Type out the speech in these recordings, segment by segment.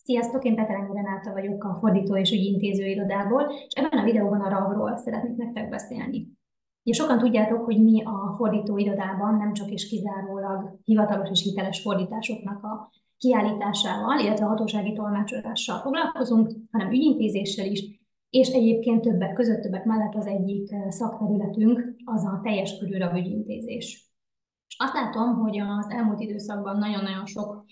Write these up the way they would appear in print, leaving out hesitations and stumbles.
Sziasztok, én Petelényi Renáta vagyok a Fordító és Ügyintéző Irodából, és ebben a videóban a RAV-ról szeretnék nektek beszélni. Ugye sokan tudjátok, hogy mi a Fordító Irodában nem csak és kizárólag hivatalos és hiteles fordításoknak a kiállításával, illetve a hatósági tolmácsolással foglalkozunk, hanem ügyintézéssel is, és egyébként többek között, többek mellett az egyik szakterületünk az a teljes körű RAV ügyintézés. És azt látom, hogy az elmúlt időszakban nagyon-nagyon sok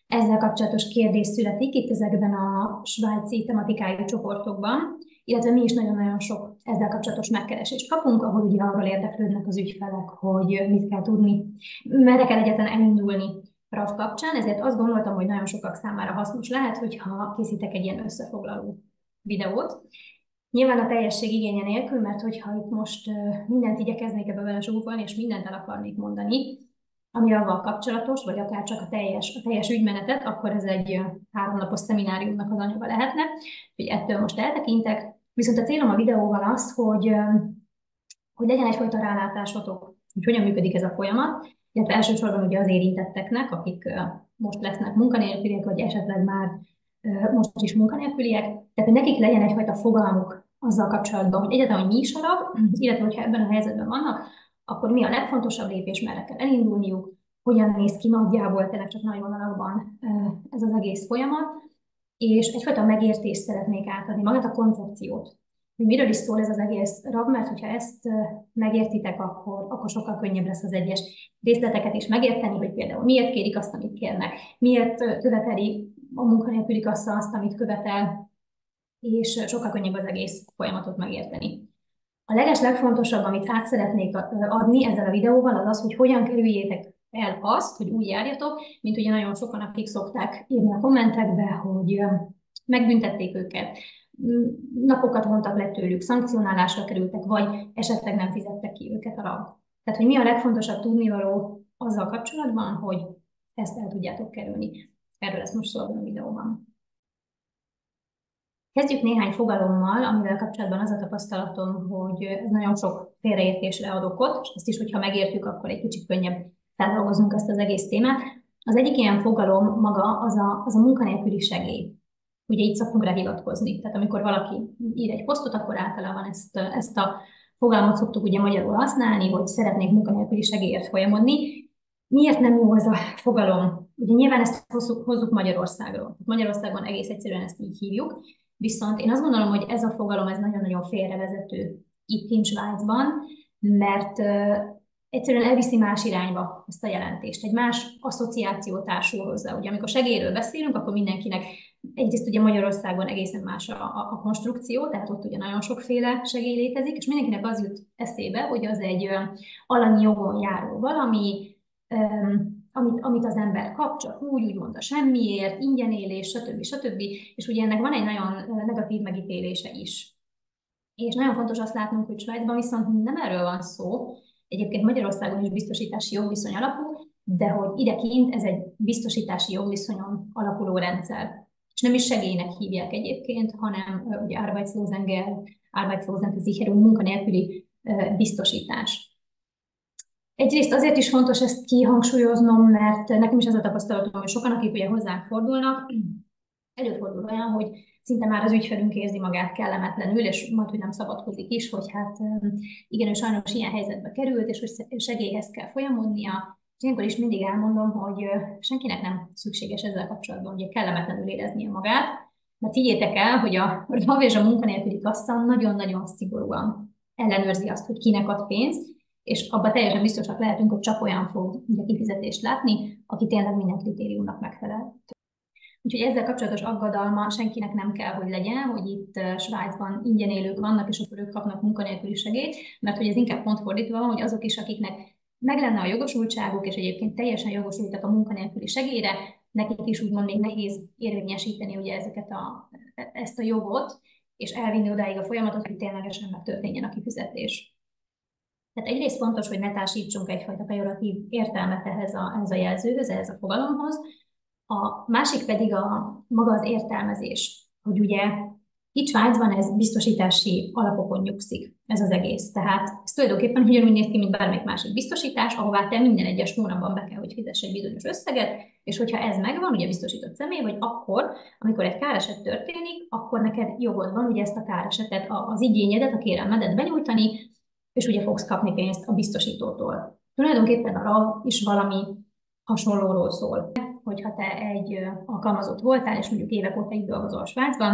ezzel kapcsolatos kérdés születik itt ezekben a svájci tematikájú csoportokban, illetve mi is nagyon-nagyon sok ezzel kapcsolatos megkeresést kapunk, ahol ugye arról érdeklődnek az ügyfelek, hogy mit kell tudni, merre kell egyáltalán elindulni RAV kapcsán, ezért azt gondoltam, hogy nagyon sokak számára hasznos lehet, hogyha készítek egy ilyen összefoglaló videót. Nyilván a teljesség igénye nélkül, mert hogyha itt most mindent igyekeznék ebbe belesúfolni, és mindent el akarnék mondani, ami avval kapcsolatos, vagy akár csak a teljes ügymenetet, akkor ez egy 3 napos szemináriumnak az anyaga lehetne, hogy ettől most eltekintek. Viszont a célom a videóval az, hogy legyen egyfajta rálátásotok, hogy hogyan működik ez a folyamat, illetve elsősorban ugye az érintetteknek, akik most lesznek munkanélküliek, vagy esetleg már most is munkanélküliek, tehát hogy nekik legyen egyfajta fogalmuk azzal kapcsolatban, hogy egyáltalán, hogy mi is a RAV, illetve hogyha ebben a helyzetben vannak, akkor mi a legfontosabb lépés, merre kell elindulniuk, hogyan néz ki nagyjából, tényleg csak nagy vonalakban ez az egész folyamat, és egyfajta megértést szeretnék átadni, magát a koncepciót, hogy miről is szól ez az egész RAV, mert hogyha ezt megértitek, akkor sokkal könnyebb lesz az egyes részleteket is megérteni, hogy például miért kérik azt, amit kérnek, miért követeli a munkanélküli kassa azt, amit követel, és sokkal könnyebb az egész folyamatot megérteni. A legfontosabb, amit át szeretnék adni ezzel a videóval, az az, hogy hogyan kerüljétek el azt, hogy úgy járjatok, mint ugye nagyon sokan, akik szokták írni a kommentekbe, hogy megbüntették őket, napokat vontak le tőlük, szankcionálásra kerültek, vagy esetleg nem fizettek ki őket a RAV. Tehát, hogy mi a legfontosabb tudnivaló azzal kapcsolatban, hogy ezt el tudjátok kerülni. Erről lesz most szó a videóban. Kezdjük néhány fogalommal, amivel kapcsolatban az a tapasztalatom, hogy ez nagyon sok félreértésre ad okot, és ezt is, hogyha megértjük, akkor egy kicsit könnyebb feldolgoznunk ezt az egész témát. Az egyik ilyen fogalom maga az a munkanélküli segély. Ugye így szoktunk rá hivatkozni. Tehát amikor valaki ír egy posztot, akkor általában ezt a fogalmat szoktuk ugye magyarul használni, hogy szeretnék munkanélküli segélyért folyamodni. Miért nem jó ez a fogalom? Ugye nyilván ezt hozzuk Magyarországról. Magyarországon egész egyszerűen ezt így hívjuk, viszont én azt gondolom, hogy ez a fogalom ez nagyon-nagyon félrevezető itt Svájcban, mert egyszerűen elviszi más irányba ezt a jelentést. Egy más asszociáció társul hozzá. Ugye amikor segélyről beszélünk, akkor mindenkinek egyrészt ugye Magyarországon egészen más a konstrukció, tehát ott ugye nagyon sokféle segély létezik, és mindenkinek az jut eszébe, hogy az egy alanyi jogon járó valami, amit az ember kap, csak úgymond a semmiért, ingyenélés, stb. És ugye ennek van egy nagyon negatív megítélése is. És nagyon fontos azt látnunk, hogy Svájcban viszont nem erről van szó, egyébként Magyarországon is biztosítási jogviszony alapú, de hogy idekint ez egy biztosítási jogviszonyon alapuló rendszer. És nem is segélynek hívják egyébként, hanem ugye Arbeitslosengeld, munkanélküli biztosítás. Egyrészt azért is fontos ezt kihangsúlyoznom, mert nekem is az a tapasztalatom, hogy sokan, akik ugye hozzánk fordulnak, előfordul olyan, hogy szinte már az ügyfelünk érzi magát kellemetlenül, és majd, hogy nem szabadkozik is, hogy hát igen, ő sajnos ilyen helyzetbe került, és hogy segélyhez kell folyamodnia. És ilyenkor is mindig elmondom, hogy senkinek nem szükséges ezzel kapcsolatban, ugye kellemetlenül éreznie magát, mert higgyétek el, hogy a RAV és a munkanélküli kassa nagyon-nagyon szigorúan ellenőrzi azt, hogy kinek ad pénzt, és abban teljesen biztosak lehetünk, hogy csak olyan fog ugye kifizetést látni, aki tényleg minden kritériumnak megfelel. Úgyhogy ezzel kapcsolatos aggodalma senkinek nem kell, hogy legyen, hogy itt Svájcban ingyen élők vannak, és akkor ők kapnak munkanélküli segélyt, mert hogy ez inkább pont fordítva van, hogy azok is, akiknek meg lenne a jogosultságuk, és egyébként teljesen jogosultak a munkanélküli segélyre, nekik is úgymond még nehéz érvényesíteni ugye ezt a jogot, és elvinni odáig a folyamatot, hogy ténylegesen megtörténjen a kifizetés. Tehát egyrészt fontos, hogy ne társítsunk egyfajta pejoratív értelmet ehhez a jelzőhöz, ehhez a fogalomhoz. A másik pedig maga az értelmezés, hogy ugye itt Svájcban ez biztosítási alapokon nyugszik, ez az egész. Tehát ez tulajdonképpen ugyanúgy néz ki, mint bármelyik másik biztosítás, ahová te minden egyes hónapban be kell, hogy fizess egy bizonyos összeget, és hogyha ez megvan, ugye biztosított személy, vagy akkor, amikor egy káreset történik, akkor neked jogod van ugye ezt a káresetet, az igényedet, a kérelmedet benyújtani, és ugye fogsz kapni pénzt a biztosítótól. Tulajdonképpen a RAV is valami hasonlóról szól. Hogyha te egy alkalmazott voltál, és mondjuk évek óta itt dolgozol Svájcban,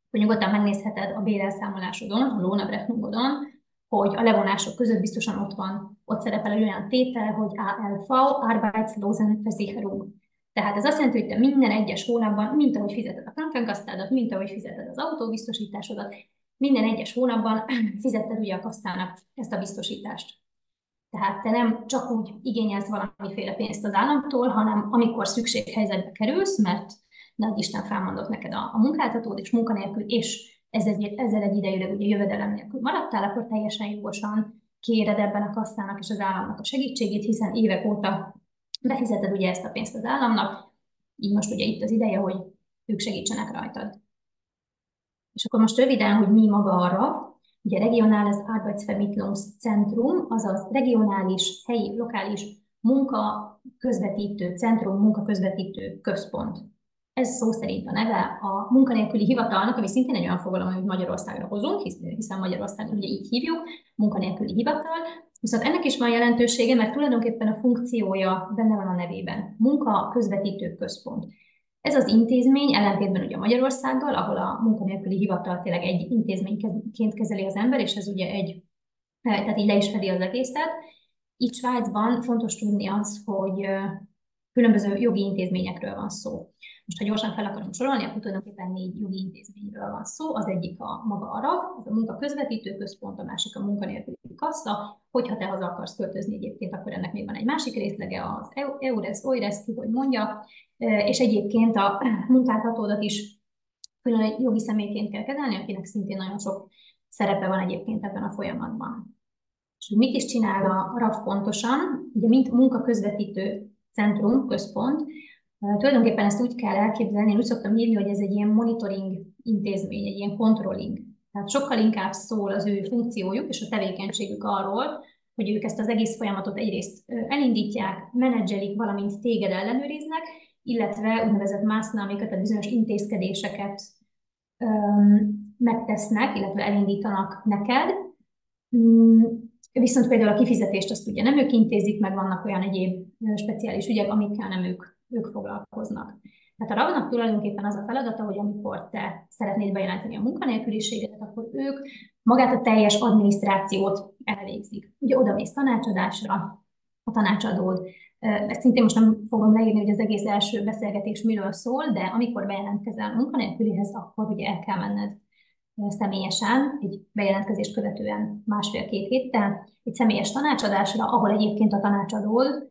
akkor nyugodtan megnézheted a bérelszámolásodon, a Lohnabrechnungodon, hogy a levonások között biztosan ott szerepel egy olyan tétel, hogy ALV, Arbeitslosenversicherung. Tehát ez azt jelenti, hogy te minden egyes hónapban, mint ahogy fizeted a Krankenkasszádat, mint ahogy fizeted az autóbiztosításodat, minden egyes hónapban fizetted ugye a kasszának ezt a biztosítást. Tehát te nem csak úgy igényelsz valamiféle pénzt az államtól, hanem amikor szükséghelyzetbe kerülsz, mert nagy Isten felmondott neked a munkáltatód, és munkanélkül, és ezzel egy idejűleg ugye jövedelem nélkül maradtál, akkor teljesen jogosan kéred ebben a kasszának és az államnak a segítségét, hiszen évek óta befizeted ugye ezt a pénzt az államnak, így most ugye itt az ideje, hogy ők segítsenek rajtad. És akkor most röviden, hogy mi maga arra, ugye Regionális Arbeitsvermittlungszentrum, azaz regionális, helyi, lokális munkaközvetítő centrum, munkaközvetítő központ. Ez szó szerint a neve a munkanélküli hivatalnak, ami szintén egy olyan fogalom, amit Magyarországra hozunk, hiszen Magyarországon ugye így hívjuk, munkanélküli hivatal. Viszont ennek is van jelentősége, mert tulajdonképpen a funkciója benne van a nevében. Munkaközvetítő központ. Ez az intézmény ellentétben ugye Magyarországgal, ahol a munkanélküli hivatal tényleg egy intézményként kezeli az ember, és ez ugye tehát így le is fedi az egészet. Itt Svájcban fontos tudni az, hogy különböző jogi intézményekről van szó. Most, ha gyorsan fel akarom sorolni, akkor tulajdonképpen 4 jogi intézményről van szó. Az egyik a maga a RAV, az a munkaközvetítő központ, a másik a munkanélküli kassa. Hogyha te haza akarsz költözni egyébként, akkor ennek még van egy másik részlege, az EURES, OIRES, ki hogy mondja, és egyébként a munkáltatódat is külön jogi személyként kell kezelni, akinek szintén nagyon sok szerepe van egyébként ebben a folyamatban. És mit is csinál a RAV pontosan? Ugye mint munkaközvetítő centrum, központ, tulajdonképpen ezt úgy kell elképzelni, én úgy szoktam hívni, hogy ez egy ilyen monitoring intézmény, egy ilyen controlling. Tehát sokkal inkább szól az ő funkciójuk és a tevékenységük arról, hogy ők ezt az egész folyamatot egyrészt elindítják, menedzselik, valamint téged ellenőriznek, illetve úgynevezett másználméket, tehát bizonyos intézkedéseket megtesznek, illetve elindítanak neked. Viszont például a kifizetést azt ugye nem ők intézik, meg vannak olyan egyéb speciális ügyek, amikkel nem ők foglalkoznak. Tehát a RAV-nak tulajdonképpen az a feladata, hogy amikor te szeretnéd bejelenteni a munkanélküliséget, akkor ők magát a teljes adminisztrációt elvégzik. Ugye odamész tanácsadásra, a tanácsadód. Ezt szintén most nem fogom leírni, hogy az egész első beszélgetés miről szól, de amikor bejelentkezel munkanélkülihez, akkor ugye el kell menned személyesen, egy bejelentkezést követően 1,5-2 héttel, egy személyes tanácsadásra, ahol egyébként a tanácsadód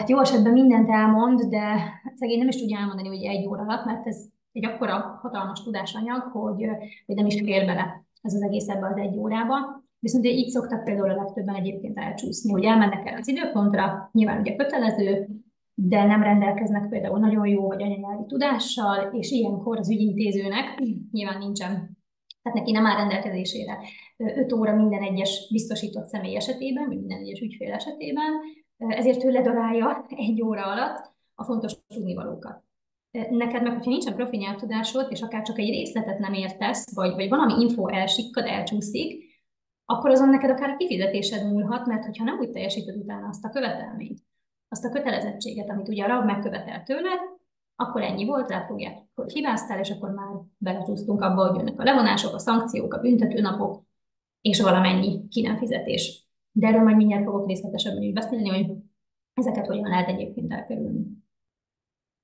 jó esetben mindent elmond, de szegény nem is tudja elmondani, hogy 1 óra alatt, mert ez egy akkora hatalmas tudásanyag, hogy nem is fér bele ez az egész ebbe az 1 órába. Viszont ugye így szoktak például a legtöbben egyébként elcsúszni, hogy elmennek el az időpontra, nyilván ugye kötelező, de nem rendelkeznek például nagyon jó vagy anyanyelvi tudással, és ilyenkor az ügyintézőnek nyilván nincsen, tehát neki nem áll rendelkezésére 5 óra minden egyes biztosított személy esetében, vagy minden egyes ügyfél esetében, ezért ő ledarálja 1 óra alatt a fontos tudnivalókat. Neked meg, hogyha nincsen profi nyelvtudásod, és akár csak egy részletet nem értesz, vagy valami info elsikkad, elcsúszik, akkor azon neked akár a kifizetésed múlhat, mert hogyha nem úgy teljesíted utána azt a követelményt, azt a kötelezettséget, amit ugye a RAV megkövetel tőled, akkor ennyi volt, ráfogják, hogy hibáztál, és akkor már belecsúsztunk abba, hogy jönnek a levonások, a szankciók, a büntetőnapok, és valamennyi ki nem fizetés. De erről majd mindjárt fogok részletesebben is beszélni, hogy ezeket hogyan lehet egyébként elkerülni.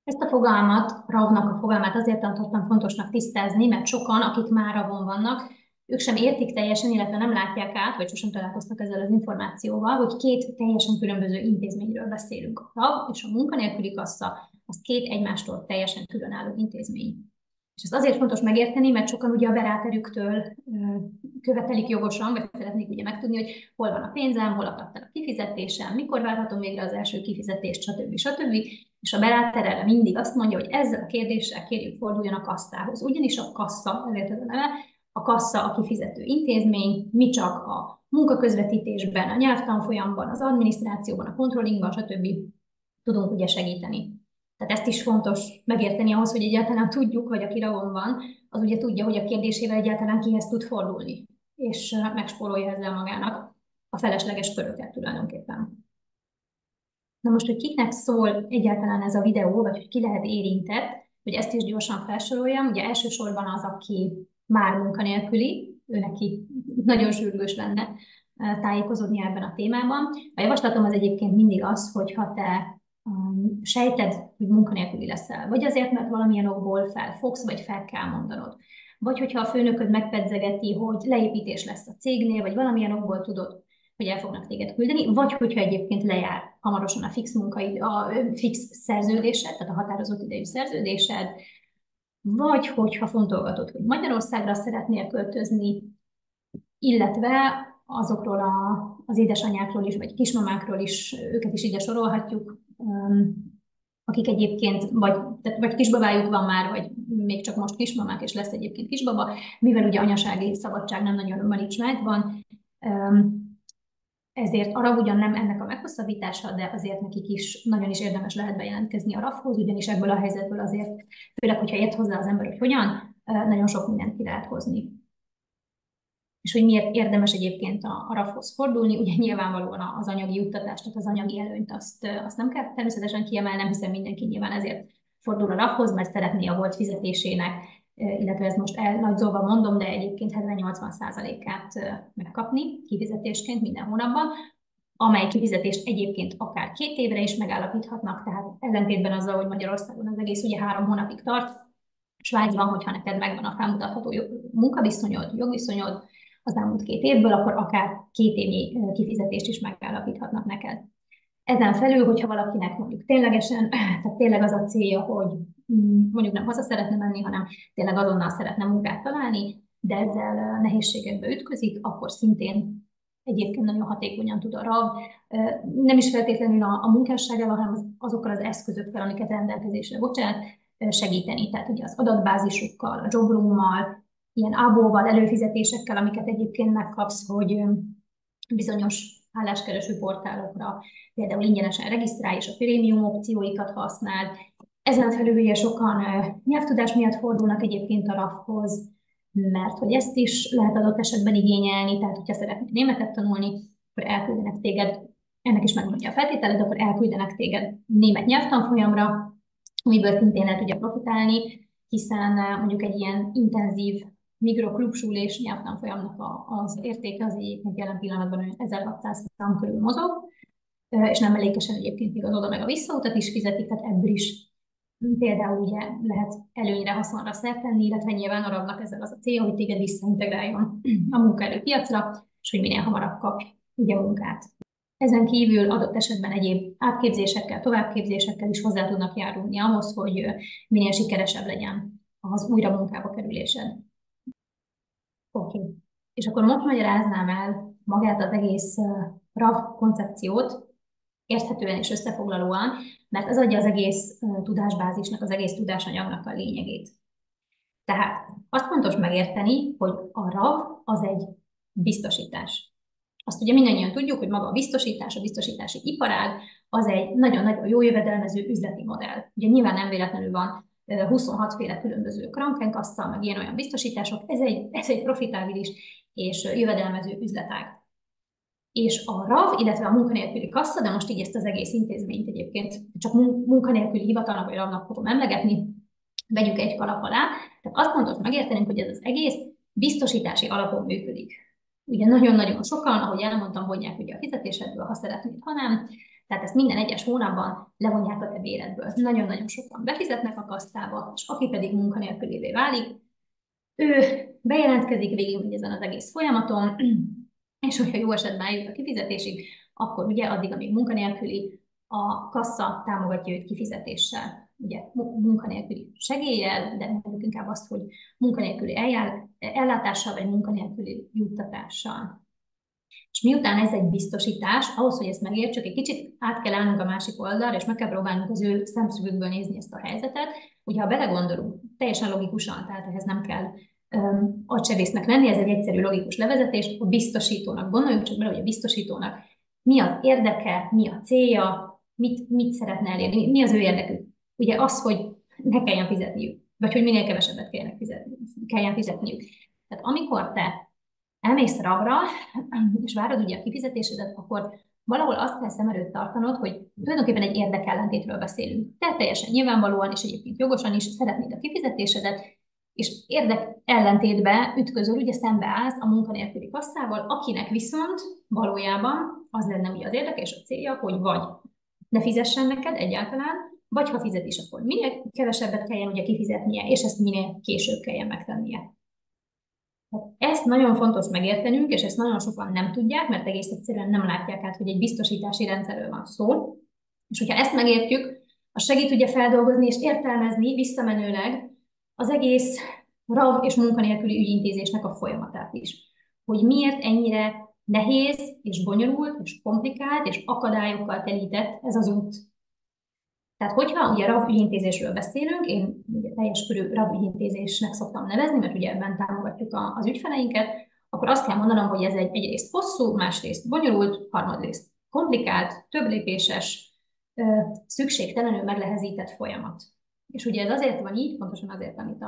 Ezt a fogalmat, RAV-nak a fogalmát azért tartottam fontosnak tisztázni, mert sokan, akik már RAV-on vannak, ők sem értik teljesen, illetve nem látják át, vagy sosem találkoztak ezzel az információval, hogy 2 teljesen különböző intézményről beszélünk. A RAV és a munkanélküli kassa, az 2 egymástól teljesen különálló intézmény. És ezt azért fontos megérteni, mert sokan ugye a beráterüktől követelik jogosan, vagy szeretnék ugye megtudni, hogy hol van a pénzem, hol akadt el a kifizetésem, mikor várhatom végre az első kifizetést, stb. És a beráter erre mindig azt mondja, hogy ezzel a kérdéssel kérjük forduljon a kasszához. Ugyanis a kassa, ezért ez a neve, a kassa a kifizető intézmény, mi csak a munkaközvetítésben, a nyelvtanfolyamban, az adminisztrációban, a controllingban, stb. Tudunk ugye segíteni. Tehát ezt is fontos megérteni ahhoz, hogy egyáltalán tudjuk, hogy aki ravon van, az ugye tudja, hogy a kérdésével egyáltalán kihez tud fordulni, és megspórolja ezzel magának a felesleges köröket tulajdonképpen. Na most, hogy kiknek szól egyáltalán ez a videó, vagy hogy ki lehet érintett, hogy ezt is gyorsan felsoroljam, ugye elsősorban az, aki már munkanélküli, ő neki nagyon sürgős lenne tájékozódni ebben a témában. A javaslatom az egyébként mindig az, hogyha te sejted, hogy munkanélküli leszel, vagy azért, mert valamilyen okból felfogsz, vagy fel kell mondanod. Vagy hogyha a főnököd megpedzegeti, hogy leépítés lesz a cégnél, vagy valamilyen okból tudod, hogy el fognak téged küldeni, vagy hogyha egyébként lejár hamarosan a a fix szerződésed, tehát a határozott idejű szerződésed, vagy hogyha fontolgatod, hogy Magyarországra szeretnél költözni, illetve azokról az édesanyákról is, vagy kismamákról is, őket is ide sorolhatjuk, akik egyébként vagy kisbabájuk van már, vagy még csak most kismamák, és lesz egyébként kisbaba, mivel ugye anyasági szabadság nem nagyon nincs megvan, ezért a RAV ugyan nem ennek a meghosszabbítása, de azért nekik is nagyon is érdemes lehet bejelentkezni a RAV-hoz, ugyanis ebből a helyzetből azért, főleg, hogyha ért hozzá az ember, hogy hogyan, nagyon sok mindent ki lehet hozni. És hogy miért érdemes egyébként a RAV-hoz fordulni, ugye nyilvánvalóan az anyagi juttatást, tehát az anyagi előnyt azt nem kell természetesen kiemelnem, hiszen mindenki nyilván ezért fordul a RAV-hoz, mert szeretné a volt fizetésének, illetve ez most elnagyzolva mondom, de egyébként 70-80%-át megkapni kifizetésként minden hónapban, amely kifizetést egyébként akár 2 évre is megállapíthatnak, tehát ellentétben azzal, hogy Magyarországon az egész ugye 3 hónapig tart, Svájcban, hogyha neked megvan a felmutatható munkaviszonyod, jogviszonyod az elmúlt 2 évből, akkor akár 2 évnyi kifizetést is megállapíthatnak neked. Ezen felül, hogyha valakinek mondjuk ténylegesen, tehát tényleg az a célja, hogy mondjuk nem haza szeretne menni, hanem tényleg azonnal szeretne munkát találni, de ezzel nehézségekbe ütközik, akkor szintén egyébként nagyon hatékonyan tud a RAV, nem is feltétlenül a munkásságával, hanem azokkal az eszközökkel, amiket rendelkezésre bocsánat, segíteni. Tehát ugye az adatbázisukkal, a jobroommal, ilyen ábóval, előfizetésekkel, amiket egyébként megkapsz, hogy bizonyos álláskereső portálokra például ingyenesen regisztrálj, és a prémium opcióikat használd. Ezen felül ugye sokan nyelvtudás miatt fordulnak egyébként a RAV-hoz, mert hogy ezt is lehet adott esetben igényelni, tehát hogyha szeretnél németet tanulni, akkor elküldenek téged, ennek is megmondja a feltételed, akkor elküldenek téged német nyelvtanfolyamra, amiből szintén lehet ugye profitálni, hiszen mondjuk egy ilyen intenzív mikroklubsülés nyelvtanfolyamnak az értéke az egyébként jelen pillanatban 1600 szám körül mozog, és nem mellékesen egyébként még az oda meg a visszautat is fizetik, tehát ebből is például ugye lehet előnyre, haszonra szert tenni, illetve nyilván a RAV-nak ezzel az a célja, hogy téged visszaintegráljon a munkaerőpiacra, és hogy minél hamarabb kapj ugye munkát. Ezen kívül adott esetben egyéb átképzésekkel, továbbképzésekkel is hozzá tudnak járulni ahhoz, hogy minél sikeresebb legyen az újra munkába kerülésed. Oké. És akkor most magyaráznám el magát az egész RAV koncepciót, érthetően és összefoglalóan, mert ez adja az egész tudásbázisnak, az egész tudásanyagnak a lényegét. Tehát azt fontos megérteni, hogy a RAV az egy biztosítás. Azt ugye mindannyian tudjuk, hogy maga a biztosítás, a biztosítási iparág az egy nagyon-nagyon jó jövedelmező üzleti modell. Ugye nyilván nem véletlenül van 26 féle különböző krankenkassa, meg ilyen-olyan biztosítások, ez egy profitábilis és jövedelmező üzletág. És a RAV, illetve a munkanélküli kassa, de most így ezt az egész intézményt egyébként csak munkanélküli hivatalnak vagy RAV-nak fogom emlegetni, vegyük egy kalap alá. Tehát azt fontos megértenünk, hogy ez az egész biztosítási alapon működik. Ugye nagyon-nagyon sokan, ahogy elmondtam, vonják ugye a fizetésedből, ha szeretnéd, ha nem. Tehát ezt minden egyes hónapban levonják a te béredből. Nagyon-nagyon sokan befizetnek a kasztába, és aki pedig munkanélkülévé válik, ő bejelentkezik, végig ezen az egész folyamaton, és hogyha jó esetben eljut a kifizetésig, akkor ugye addig, amíg munkanélküli, a kassa támogatja őt kifizetéssel, ugye munkanélküli segéllyel, de mondjuk inkább azt, hogy munkanélküli ellátással, vagy munkanélküli juttatással. És miután ez egy biztosítás, ahhoz, hogy ezt megértsük, egy kicsit át kell állnunk a másik oldalra, és meg kell próbálnunk az ő szemszögükből nézni ezt a helyzetet. Ugye, ha belegondolunk, teljesen logikusan, tehát ehhez nem kell agysebésznek lenni, ez egy egyszerű logikus levezetés, a biztosítónak, gondoljuk csak bele, hogy a biztosítónak mi az érdeke, mi a célja, mit szeretne elérni, mi az ő érdekük. Ugye az, hogy ne kelljen fizetniük, vagy hogy minél kevesebbet kelljen fizetniük. Tehát amikor te elmész RAV-ra, és várod ugye a kifizetésedet, akkor valahol azt kell szem előtt tartanod, hogy tulajdonképpen egy érdekellentétről beszélünk. Te teljesen nyilvánvalóan, és egyébként jogosan is szeretnéd a kifizetésedet, és érdekellentétbe ütközöl, ugye szembeállsz a munkanélküli kasszával, akinek viszont valójában az lenne ugye az érdeke és a célja, hogy vagy ne fizessen neked egyáltalán, vagy ha fizet is, akkor minél kevesebbet kelljen ugye kifizetnie, és ezt minél később kelljen megtennie. Ezt nagyon fontos megértenünk, és ezt nagyon sokan nem tudják, mert egész egyszerűen nem látják át, hogy egy biztosítási rendszerről van szó. És hogyha ezt megértjük, az segít ugye feldolgozni és értelmezni visszamenőleg az egész RAV és munkanélküli ügyintézésnek a folyamatát is. Hogy miért ennyire nehéz és bonyolult és komplikált és akadályokkal telített ez az út. Tehát, hogyha ugye RAV ügyintézésről beszélünk, én ugye teljes körű RAV ügyintézésnek szoktam nevezni, mert ugye ebben támogatjuk az ügyfeleinket, akkor azt kell mondanom, hogy ez egyrészt hosszú, másrészt bonyolult, harmadrészt komplikált, több lépéses, szükségtelenül megnehezített folyamat. És ugye ez azért van így, pontosan azért, amit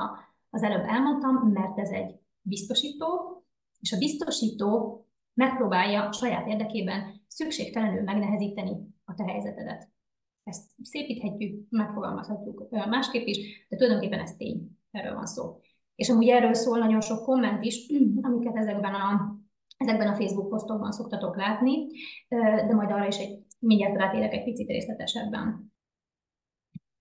az előbb elmondtam, mert ez egy biztosító, és a biztosító megpróbálja a saját érdekében szükségtelenül megnehezíteni a te helyzetedet. Ezt szépíthetjük, megfogalmazhatjuk másképp is, de tulajdonképpen ez tény, erről van szó. És amúgy erről szól nagyon sok komment is, amiket ezekben a Facebook posztokban szoktatok látni, de majd arra is mindjárt rátérek egy picit részletesebben.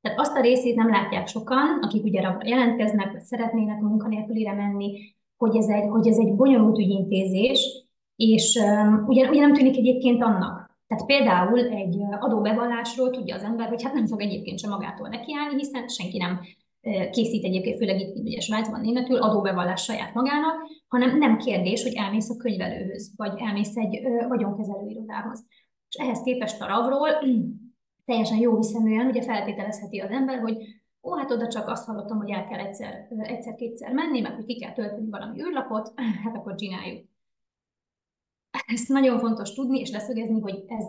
Tehát azt a részét nem látják sokan, akik ugye jelentkeznek, vagy szeretnének a munkanélkülire menni, hogy ez egy bonyolult ügyintézés, és ugye nem tűnik egyébként annak. Tehát például egy adóbevallásról tudja az ember, hogy hát nem fog egyébként sem magától nekiállni, hiszen senki nem készít egyébként, főleg itt ugye Svájcban németül adóbevallás saját magának, hanem nem kérdés, hogy elmész a könyvelőhöz, vagy elmész egy vagyonkezelő irodához. És ehhez képest a RAV-ról teljesen jó hiszeműen ugye feltételezheti az ember, hogy hát oda csak azt hallottam, hogy el kell egyszer-kétszer menni, meg hogy ki kell tölteni valami űrlapot, hát akkor csináljuk. Ezt nagyon fontos tudni és leszögezni, hogy ez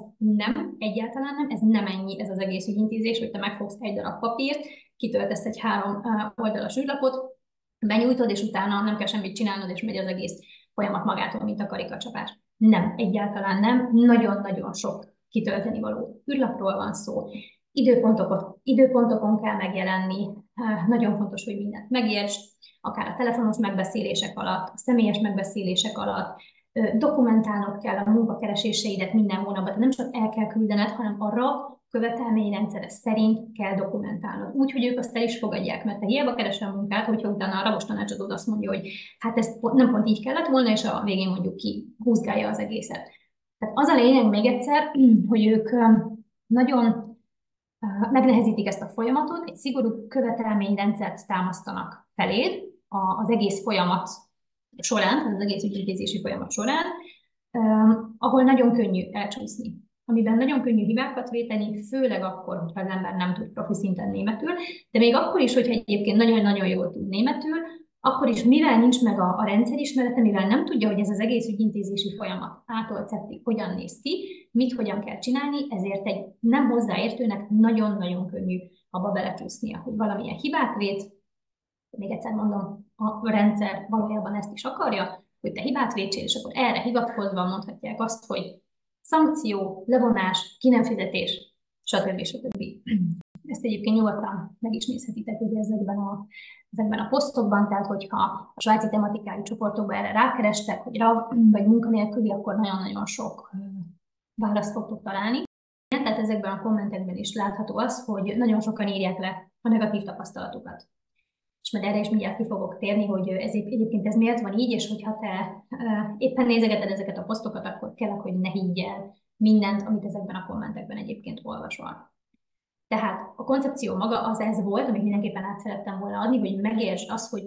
egyáltalán nem, ez nem ennyi, ez az egész ügyintézés, hogy te megfogsz egy darab papírt, kitöltesz egy 3 oldalas űrlapot, benyújtod, és utána nem kell semmit csinálnod, és megy az egész folyamat magától, mint a karikacsapás. Nem, egyáltalán nem. Nagyon-nagyon sok kitölteni való űrlapról van szó. Időpontokon kell megjelenni. Nagyon fontos, hogy mindent megérts, akár a telefonos megbeszélések alatt, a személyes megbeszélések alatt, dokumentálnod kell a munkakereséseidet minden hónapban, de nem csak el kell küldened, hanem a RAV követelményrendszere szerint kell dokumentálnod. Úgy, hogy ők azt el is fogadják, mert te hiába keresel munkát, hogyha utána a RAV-os tanácsadód azt mondja, hogy hát ez nem pont így kellett volna, és a végén mondjuk ki húzgálja az egészet. Tehát az a lényeg még egyszer, hogy ők nagyon megnehezítik ezt a folyamatot, egy szigorú követelményrendszert támasztanak feléd az egész folyamat során, az egész ügyintézési folyamat során, ahol nagyon könnyű elcsúszni, amiben nagyon könnyű hibákat véteni, főleg akkor, hogyha az ember nem tud profi szinten németül, de még akkor is, hogyha egyébként nagyon-nagyon jól tud németül, akkor is, mivel nincs meg a rendszerismerete, mivel nem tudja, hogy ez az egész ügyintézési folyamat ától szettig hogyan néz ki, hogyan kell csinálni, ezért egy nem hozzáértőnek nagyon-nagyon könnyű abba belecsúsznia, hogy valamilyen hibát vét. Még egyszer mondom, a rendszer valójában ezt is akarja, hogy te hibát vétsél, és akkor erre hivatkozva mondhatják azt, hogy szankció, levonás, ki nem fizetés, stb. Stb. Ezt egyébként nyugodtan meg is nézhetitek ugye ezekben a posztokban, tehát hogyha a svájci tematikájú csoportokban erre rákerestek, hogy RAV vagy munkanélküli, akkor nagyon-nagyon sok választ fogtok találni. Tehát ezekben a kommentekben is látható az, hogy nagyon sokan írják le a negatív tapasztalatukat. És majd erre is mindjárt ki fogok térni, hogy egyébként ez miért van így, és hogyha te éppen nézegeted ezeket a posztokat, akkor kell, hogy ne higgy el mindent, amit ezekben a kommentekben egyébként olvasol. Tehát a koncepció maga az ez volt, amit mindenképpen át szerettem volna adni, hogy megértsd azt, hogy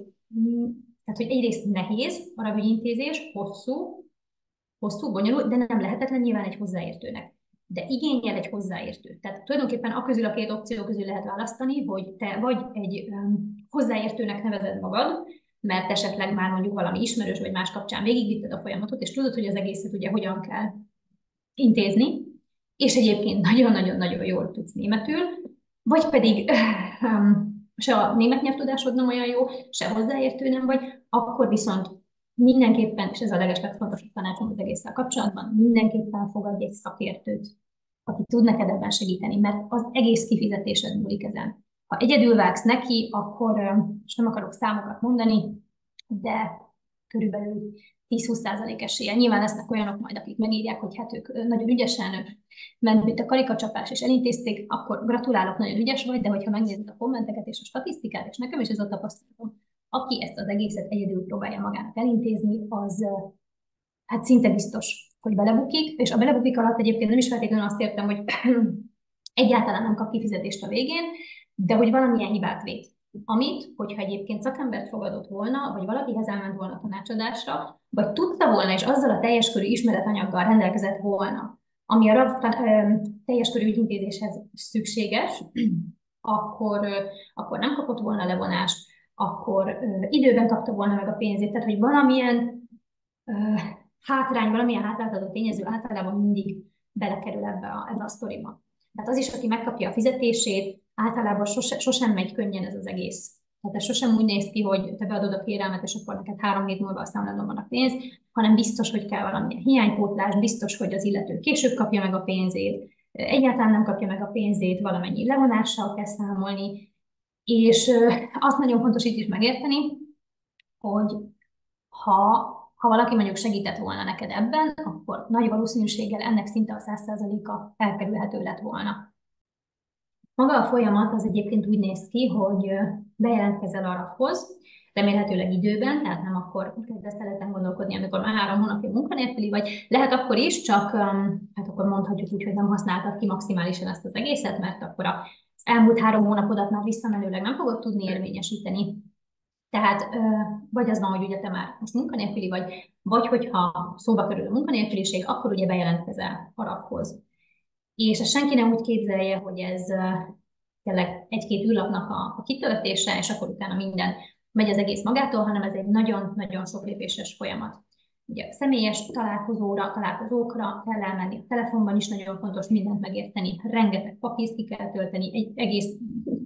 egyrészt nehéz a RAV ügyintézés, hosszú, bonyolult, de nem lehetetlen nyilván egy hozzáértőnek. De igényel egy hozzáértőt. Tehát tulajdonképpen a 2 opció közül lehet választani, hogy te vagy egy hozzáértőnek nevezed magad, mert esetleg már mondjuk valami ismerős vagy más kapcsán végigvitted a folyamatot, és tudod, hogy az egészet ugye hogyan kell intézni, és egyébként nagyon-nagyon-nagyon jól tudsz németül, vagy pedig se a német nyelvtudásod nem olyan jó, se hozzáértő nem vagy, akkor viszont mindenképpen, és ez a legeslegfontosabb tanácsom az egésszel kapcsolatban, mindenképpen fogadj egy szakértőt, aki tud neked ebben segíteni, mert az egész kifizetésed múlik ezen. Ha egyedül vágsz neki, akkor, és nem akarok számokat mondani, de körülbelül 10-20% esélye. Nyilván lesznek olyanok majd, akik megírják, hogy hát ők nagyon ügyesen ment, mint a karikacsapás, és elintézték, akkor gratulálok, nagyon ügyes vagy, de hogyha megnézed a kommenteket és a statisztikát, és nekem is ez a tapasztalatom, aki ezt az egészet egyedül próbálja magának elintézni, az hát szinte biztos, hogy belebukik, és a belebukik alatt egyébként nem is feltétlenül azt értem, hogy egyáltalán nem kap kifizetést a végén, de hogy valamilyen hibát vét. Amit, hogyha egyébként szakembert fogadott volna, vagy valakihez elment volna tanácsadásra, vagy tudta volna, és azzal a teljes körű ismeretanyaggal rendelkezett volna, ami a teljes körű ügyintézéshez szükséges, akkor nem kapott volna levonást, akkor időben kapta volna meg a pénzét. Tehát, hogy valamilyen hátrány, valamilyen hátráltató tényező általában mindig belekerül ebbe a sztoriba. Tehát az is, aki megkapja a fizetését, általában sosem megy könnyen ez az egész. Tehát ez sosem úgy néz ki, hogy te beadod a kérelmet, és akkor neked 3 hét múlva a számládon van a pénz, hanem biztos, hogy kell valamilyen hiánypótlás, biztos, hogy az illető később kapja meg a pénzét, egyáltalán nem kapja meg a pénzét, valamennyi levonással kell számolni, és azt nagyon fontos itt is megérteni, hogy ha valaki mondjuk segített volna neked ebben, akkor nagy valószínűséggel ennek szinte a 100%-a elkerülhető lett volna. Maga a folyamat az egyébként úgy néz ki, hogy bejelentkezel a RAF-hoz, remélhetőleg időben, tehát nem akkor kezdesz el ezen gondolkodni, amikor már 3 hónapja munkanélküli vagy. Lehet akkor is, csak hát akkor mondhatjuk úgy, hogy nem használtad ki maximálisan ezt az egészet, mert akkor az elmúlt 3 hónapodat már visszamenőleg nem fogod tudni érvényesíteni. Tehát vagy az van, hogy ugye te már most munkanélküli vagy hogyha szóba kerül a munkanélküliség, akkor ugye bejelentkezel a RAF-hoz. És ezt senki nem úgy képzelje, hogy ez tényleg 1-2 űrlapnak a kitöltése, és akkor utána minden megy az egész magától, hanem ez egy nagyon-nagyon sok lépéses folyamat. Ugye személyes találkozókra kell elmenni, a telefonban is nagyon fontos mindent megérteni, rengeteg papírt ki kell tölteni, egy egész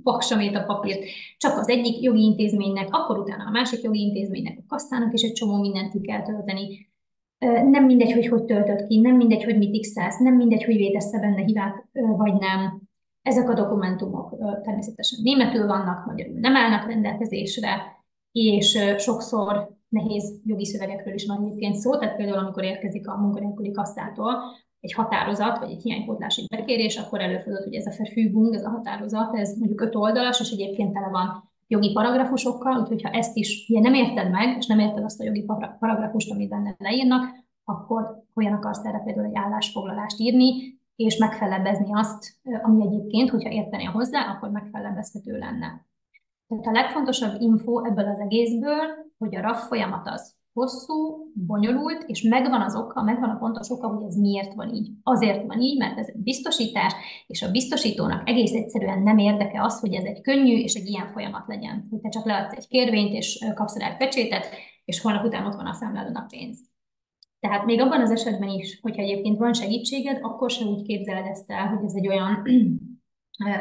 paksamét a papírt, csak az egyik jogi intézménynek, akkor utána a másik jogi intézménynek, a kasszának is egy csomó mindent ki kell tölteni. Nem mindegy, hogy töltöd ki, nem mindegy, hogy mit x-elsz, nem mindegy, hogy védesz benne hibát, vagy nem. Ezek a dokumentumok természetesen németül vannak, magyarul nem állnak rendelkezésre, és sokszor nehéz jogi szövegekről is van egyébként szó, tehát például amikor érkezik a munkanélküli kasszától egy határozat, vagy egy hiánypótlási bekérés, akkor előfordul, hogy ez a Verfügung, ez a határozat, ez mondjuk 5 oldalas, és egyébként tele van jogi paragrafusokkal, úgyhogy ha ezt is ugye nem érted meg, és nem érted azt a jogi paragrafust, amit benne leírnak, akkor olyan akarsz erre például egy állásfoglalást írni, és megfelebbezni azt, ami egyébként, hogyha értenél hozzá, akkor megfelebbezhető lenne. Tehát a legfontosabb info ebből az egészből, hogy a RAF folyamat az hosszú, bonyolult, és megvan az oka, megvan a pontos oka, hogy ez miért van így. Azért van így, mert ez egy biztosítás, és a biztosítónak egész egyszerűen nem érdeke az, hogy ez egy könnyű és egy ilyen folyamat legyen. Hogy te csak leadsz egy kérvényt, és kapsz rá egy pecsétet, és holnap után ott van a számládon a pénz. Tehát még abban az esetben is, hogyha egyébként van segítséged, akkor sem úgy képzeled ezt el, hogy ez egy olyan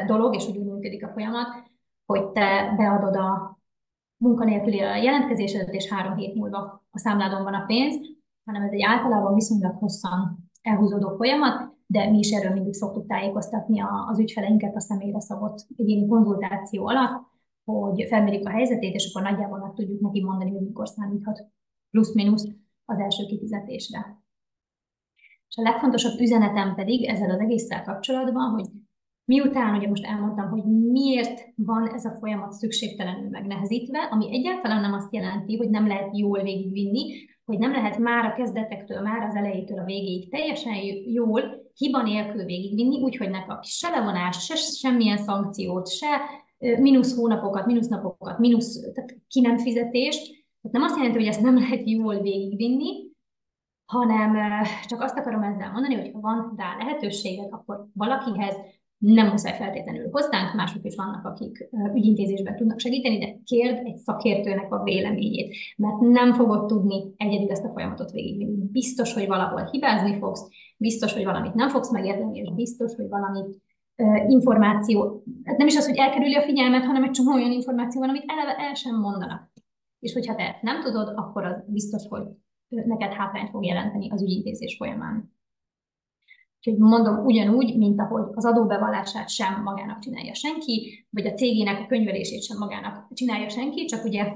dolog, és hogy úgy működik a folyamat, hogy te beadod a munkanélküli jelentkezésedet, és 3 hét múlva a számládon van a pénz, hanem ez egy általában viszonylag hosszan elhúzódó folyamat, de mi is erről mindig szoktuk tájékoztatni az ügyfeleinket a személyre szabott egyéni konzultáció alatt, hogy felmérjük a helyzetét, és akkor nagyjából meg tudjuk neki mondani, hogy mikor számíthat plusz-minusz az első kifizetésre. És a legfontosabb üzenetem pedig ezzel az egésszel kapcsolatban, hogy miután ugye most elmondtam, hogy miért van ez a folyamat szükségtelenül megnehezítve, ami egyáltalán nem azt jelenti, hogy nem lehet jól végigvinni, hogy nem lehet már a kezdetektől, már az elejétől a végéig teljesen jól, hiba nélkül végigvinni, úgyhogy ne kapj se levonást, se semmilyen szankciót, se mínusz hónapokat, mínusz napokat, tehát ki nem fizetést. Tehát nem azt jelenti, hogy ezt nem lehet jól végigvinni, hanem csak azt akarom ezzel mondani, hogy ha van rá lehetőséged, akkor valakihez Nem muszáj feltétlenül hozzánk, mások is vannak, akik ügyintézésben tudnak segíteni, de kérd egy szakértőnek a véleményét, mert nem fogod tudni egyedül ezt a folyamatot végigvinni. Biztos, hogy valahol hibázni fogsz, biztos, hogy valamit nem fogsz megérteni, és biztos, hogy valami információ, hát nem is az, hogy elkerüli a figyelmet, hanem egy csomó olyan információ van, amit eleve el sem mondanak. És hogyha te nem tudod, akkor az biztos, hogy neked hátrányt fog jelenteni az ügyintézés folyamán. Úgyhogy mondom, ugyanúgy, mint ahogy az adóbevallását sem magának csinálja senki, vagy a cégének a könyvelését sem magának csinálja senki, csak ugye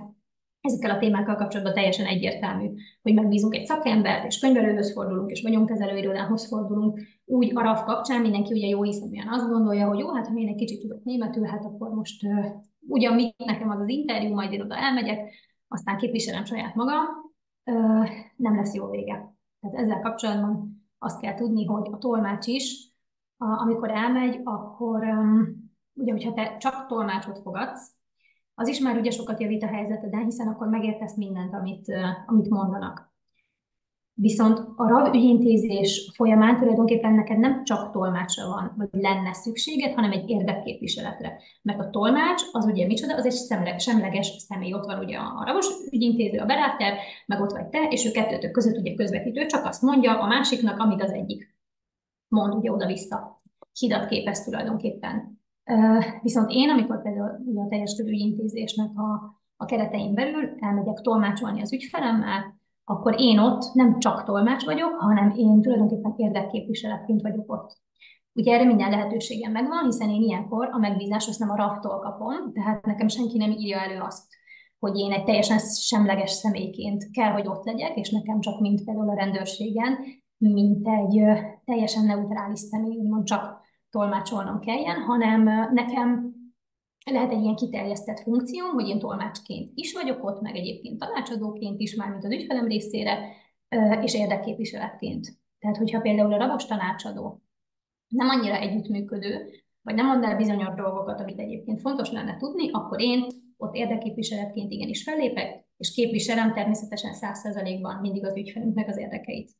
ezekkel a témákkal kapcsolatban teljesen egyértelmű, hogy megbízunk egy szakembert, és könyvelőhöz fordulunk, és vagyonkezelőirodához fordulunk. Úgy a RAF kapcsán mindenki ugye jó hiszeműen azt gondolja, hogy jó, hát ha én egy kicsit tudok németül, hát akkor most ugyan mit nekem az interjú, majd én oda elmegyek, aztán képviselem saját magam, nem lesz jó vége. Tehát ezzel kapcsolatban azt kell tudni, hogy a tolmács is, amikor elmegy, akkor ugye, hogyha te csak tolmácsot fogadsz, az is már ugye sokat javít a helyzeteden, hiszen akkor megértesz mindent, amit mondanak. Viszont a RAV ügyintézés folyamán tulajdonképpen neked nem csak tolmácsra van, vagy lenne szükséged, hanem egy érdekképviseletre. Mert a tolmács az ugye micsoda, az egy semleges személy. Ott van ugye a RAV-os ügyintéző, a baráter, meg ott vagy te, és ő kettőtök között ugye közvetítő, csak azt mondja a másiknak, amit az egyik mond ugye oda-vissza. Hidat képez tulajdonképpen. Viszont én, amikor például a teljes körű ügyintézésnek a keretein belül elmegyek tolmácsolni az ügyfelemmel, akkor én ott nem csak tolmács vagyok, hanem én tulajdonképpen érdekképviseletként vagyok ott. Ugye erre minden lehetőségem megvan, hiszen én ilyenkor a megbízást azt nem a RAV-tól kapom, tehát nekem senki nem írja elő azt, hogy én egy teljesen semleges személyként kell, hogy ott legyek, és nekem csak mint például a rendőrségen, mint egy teljesen neutrális személy, úgymond csak tolmácsolnom kelljen, hanem nekem lehet egy ilyen kiterjesztett funkció, hogy én tolmácsként is vagyok ott, meg egyébként tanácsadóként is, mármint az ügyfelem részére, és érdekképviseletként. Tehát, hogyha például a rabos tanácsadó nem annyira együttműködő, vagy nem mond el bizonyos dolgokat, amit egyébként fontos lenne tudni, akkor én ott érdekképviseletként igenis fellépek, és képviselem természetesen 100%-ban mindig az ügyfelünknek az érdekeit.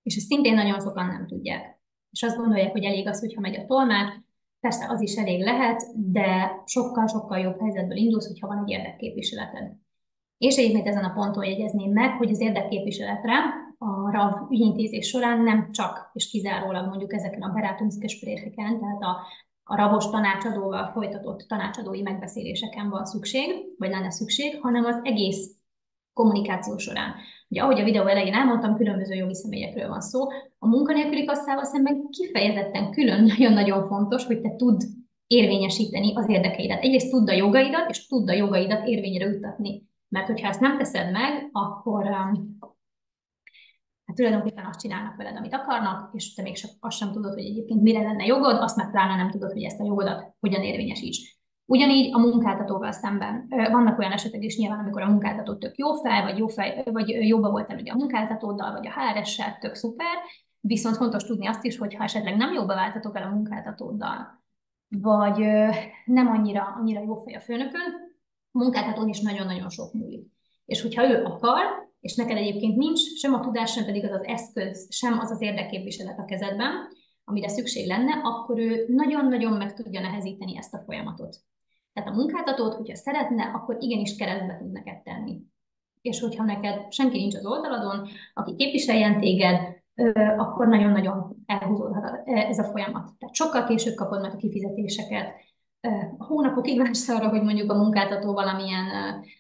És ezt szintén nagyon sokan nem tudják. És azt gondolják, hogy elég az, hogyha megy a tolmács, persze az is elég lehet, de sokkal-sokkal jobb helyzetből indulsz, hogyha van egy érdekképviseleted. És egyébként ezen a ponton jegyezném meg, hogy az érdekképviseletre a RAV ügyintézés során nem csak és kizárólag mondjuk ezeken a Beratungsgesprächeken, tehát a RAV-os tanácsadóval folytatott tanácsadói megbeszéléseken van szükség, vagy lenne szükség, hanem az egész kommunikáció során. Ugye, ahogy a videó elején elmondtam, különböző jogi személyekről van szó. A munkanélküli kasszával szemben kifejezetten külön nagyon-nagyon fontos, hogy te tudd érvényesíteni az érdekeidet. Egyrészt tudd a jogaidat, és tudd a jogaidat érvényre juttatni. Mert hogyha ezt nem teszed meg, akkor hát tulajdonképpen azt csinálnak veled, amit akarnak, és te még azt sem tudod, hogy egyébként mire lenne jogod, azt meg pláne nem tudod, hogy ezt a jogodat hogyan érvényesíts. Ugyanígy a munkáltatóval szemben vannak olyan esetek is nyilván, amikor a munkáltató tök jó fej, vagy jóba voltál ugye a munkáltatóddal, vagy a HR-essel, tök szuper, viszont fontos tudni azt is, hogy ha esetleg nem jóba váltatok el a munkáltatóddal, vagy nem annyira jó fej a főnökön, a munkáltatón is nagyon-nagyon sok múlik. És hogyha ő akar, és neked egyébként nincs sem a tudás, sem pedig az az eszköz, sem az az érdekképviselet a kezedben, amire szükség lenne, akkor ő nagyon-nagyon meg tudja nehezíteni ezt a folyamatot. Tehát a munkáltatót, hogyha szeretne, akkor igenis keresztbe tud neked tenni. És hogyha neked senki nincs az oldaladon, aki képviseljen téged, akkor nagyon-nagyon elhúzódhat ez a folyamat. Tehát sokkal később kapod meg a kifizetéseket, hónapokig vársz arra, hogy mondjuk a munkáltató valamilyen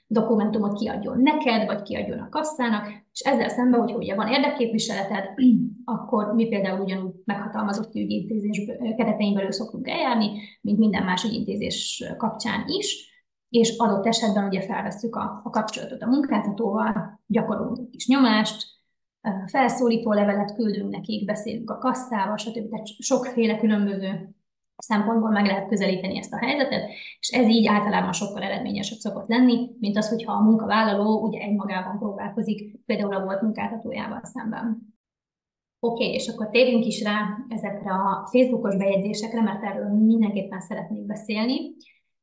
dokumentumot kiadjon neked, vagy kiadjon a kasszának, és ezzel szemben, hogyha ugye van érdekképviseleted, akkor mi például ugyanúgy meghatalmazott ügyintézés keretein belül szoktunk eljárni, mint minden más ügyintézés kapcsán is, és adott esetben ugye felvesszük a kapcsolatot a munkáltatóval, gyakorolunk egy kis nyomást, felszólító levelet küldünk nekik, beszélünk a kasszával, stb. Tehát sokféle különböző szempontból meg lehet közelíteni ezt a helyzetet, és ez így általában sokkal eredményesebb szokott lenni, mint az, hogyha a munkavállaló ugye egymagában próbálkozik, például a volt munkáltatójával szemben. Oké, és akkor térjünk is rá ezekre a Facebookos bejegyzésekre, mert erről mindenképpen szeretnék beszélni.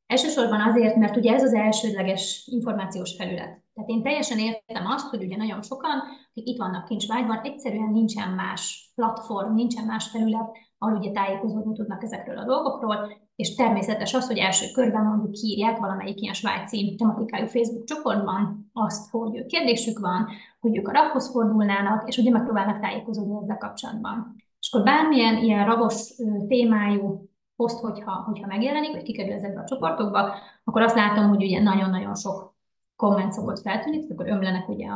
Elsősorban azért, mert ugye ez az elsődleges információs felület. Tehát én teljesen értem azt, hogy ugye nagyon sokan, akik itt vannak Kincsvágyban, egyszerűen nincsen más platform, nincsen más felület, ahol ugye tájékozódni tudnak ezekről a dolgokról, és természetes az, hogy első körben mondjuk kiírják valamelyik ilyen svájci tematikájú Facebook csoportban azt, hogy kérdésük van, hogy ők a RAV-hoz fordulnának, és ugye megpróbálnak tájékozódni ezzel kapcsolatban. És akkor bármilyen ilyen ravos témájú poszt, hogyha megjelenik, vagy kikerül ezekbe a csoportokba, akkor azt látom, hogy ugye nagyon-nagyon sok komment szokott feltűnni, akkor ömlenek ugye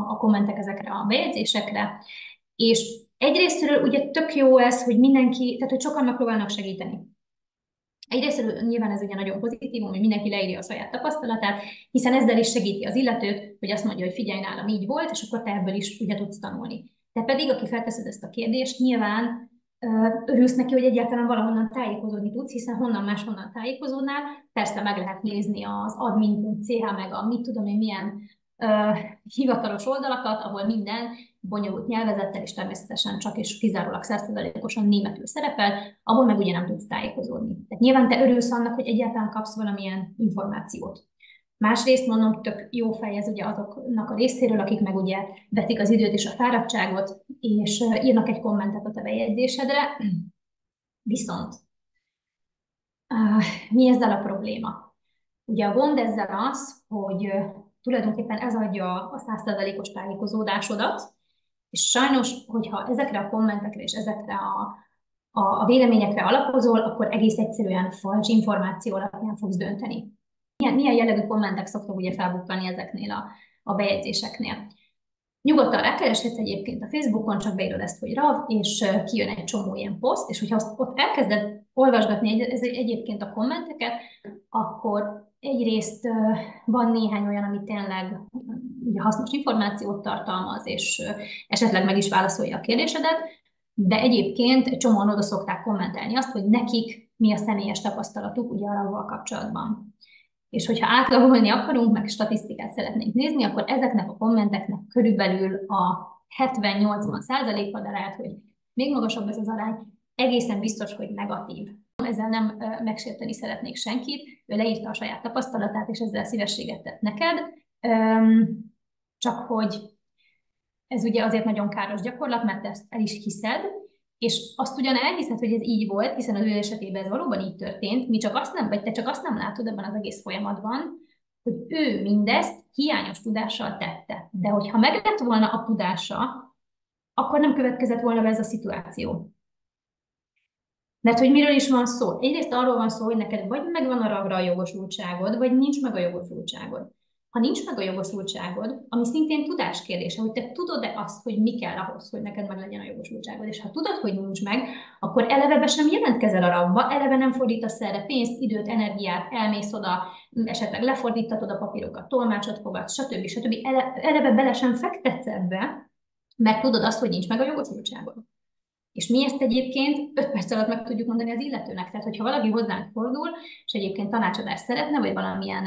a kommentek ezekre a bejegyzésekre, és egyrésztről ugye tök jó ez, hogy mindenki, tehát hogy sokan megpróbálnak segíteni. Egyrésztről nyilván ez ugye nagyon pozitívum, hogy mindenki leírja a saját tapasztalatát, hiszen ezzel is segíti az illetőt, hogy azt mondja, hogy figyelj, nálam így volt, és akkor te ebből is ugye tudsz tanulni. Te pedig, aki felteszed ezt a kérdést, nyilván örülsz neki, hogy egyáltalán valahonnan tájékozódni tudsz, hiszen máshonnan tájékozódnál, persze meg lehet nézni az admin.ch meg a mit tudom én milyen hivatalos oldalakat, ahol minden bonyolult nyelvezettel, és természetesen csak és kizárólag 100%-osan németül szerepel, abból meg ugye nem tudsz tájékozódni. Tehát nyilván te örülsz annak, hogy egyáltalán kapsz valamilyen információt. Másrészt mondom, tök jó fej ez ugye azoknak a részéről, akik meg ugye vetik az időt és a fáradtságot, és írnak egy kommentet a te bejegyzésedre. Viszont mi ezzel a probléma? Ugye a gond ezzel az, hogy tulajdonképpen ez adja a 100%-os tájékozódásodat, és sajnos, hogyha ezekre a kommentekre és ezekre a véleményekre alapozol, akkor egész egyszerűen fals információ alapján fogsz dönteni. Milyen jellegű kommentek szoktak ugye felbukkani ezeknél a bejegyzéseknél? Nyugodtan rákereshetsz egyébként a Facebookon, csak beírod ezt, hogy RAV, és kijön egy csomó ilyen poszt, és hogyha ott elkezded olvasgatni egyébként a kommenteket, akkor egyrészt van néhány olyan, ami tényleg ugye hasznos információt tartalmaz, és esetleg meg is válaszolja a kérdésedet, de egyébként egy csomóan oda szokták kommentelni azt, hogy nekik mi a személyes tapasztalatuk ugye a RAV-val kapcsolatban. És hogyha átlagolni akarunk, meg statisztikát szeretnénk nézni, akkor ezeknek a kommenteknek körülbelül a 70-80%-a, de lehet, hogy még magasabb ez az arány, egészen biztos, hogy negatív. Ezzel nem megsérteni szeretnék senkit, ő leírta a saját tapasztalatát, és ezzel szívességet tett neked, csak hogy ez ugye azért nagyon káros gyakorlat, mert ezt el is hiszed, és azt ugyan elhiszed, hogy ez így volt, hiszen az ő esetében ez valóban így történt, mi csak azt nem, vagy te csak azt nem látod ebben az egész folyamatban, hogy ő mindezt hiányos tudással tette. De hogyha meg lett volna a tudása, akkor nem következett volna be ez a szituáció. Mert hogy miről is van szó? Egyrészt arról van szó, hogy neked vagy megvan a RAV-ra a jogosultságod, vagy nincs meg a jogosultságod. Ha nincs meg a jogosultságod, ami szintén tudás kérdése, hogy te tudod-e azt, hogy mi kell ahhoz, hogy neked meg legyen a jogosultságod, és ha tudod, hogy nincs meg, akkor eleve be sem jelentkezel a RAV-ba, eleve nem fordítasz erre pénzt, időt, energiát, elmész oda, esetleg lefordítatod a papírokat, tolmácsot fogadsz, stb. Eleve bele sem fektetsz ebbe, mert tudod azt, hogy nincs meg a jogosultságod. És mi ezt egyébként 5 perc alatt meg tudjuk mondani az illetőnek. Tehát, hogyha valaki hozzánk fordul, és egyébként tanácsadást szeretne, vagy valamilyen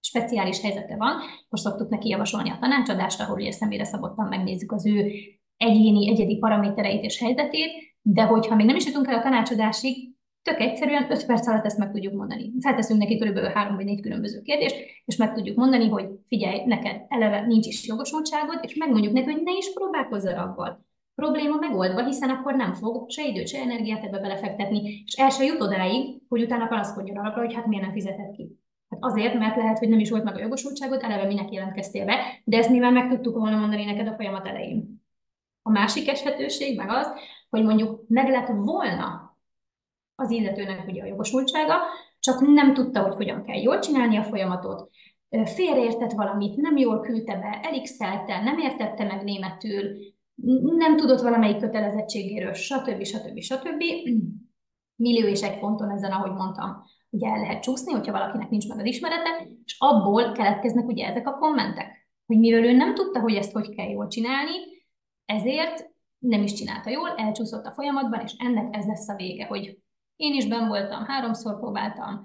speciális helyzete van, akkor szoktuk neki javasolni a tanácsadást, ahol ugye személyre szabottan megnézzük az ő egyedi paramétereit és helyzetét, de hogyha még nem is jutunk el a tanácsadásig, tök egyszerűen 5 perc alatt ezt meg tudjuk mondani. Felteszünk neki körülbelül 3 vagy 4 különböző kérdést, és meg tudjuk mondani, hogy figyelj, neked eleve nincs is jogosultságod, és megmondjuk neki, hogy ne is próbálkozz abban. Probléma megoldva, hiszen akkor nem fog se időt, se energiát ebbe belefektetni, és el se jut odáig, hogy utána panaszkodjon arra, hogy hát miért nem fizetett ki. Hát azért, mert lehet, hogy nem is volt meg a jogosultságot, eleve minek jelentkeztél be, de ezt nyilván meg tudtuk volna mondani neked a folyamat elején. A másik esetőség meg az, hogy mondjuk meg lett volna az illetőnek ugye a jogosultsága, csak nem tudta, hogy hogyan kell jól csinálni a folyamatot, félreértett valamit, nem jól küldte be, elixelte, nem értette meg németül, nem tudott valamelyik kötelezettségéről, stb. Millió és egy ponton ezen, ahogy mondtam, ugye el lehet csúszni, hogyha valakinek nincs meg az ismerete, és abból keletkeznek ugye ezek a kommentek, hogy mivel ő nem tudta, hogy ezt hogy kell jól csinálni, ezért nem is csinálta jól, elcsúszott a folyamatban, és ennek ez lesz a vége, hogy én is benn voltam, 3-szor próbáltam,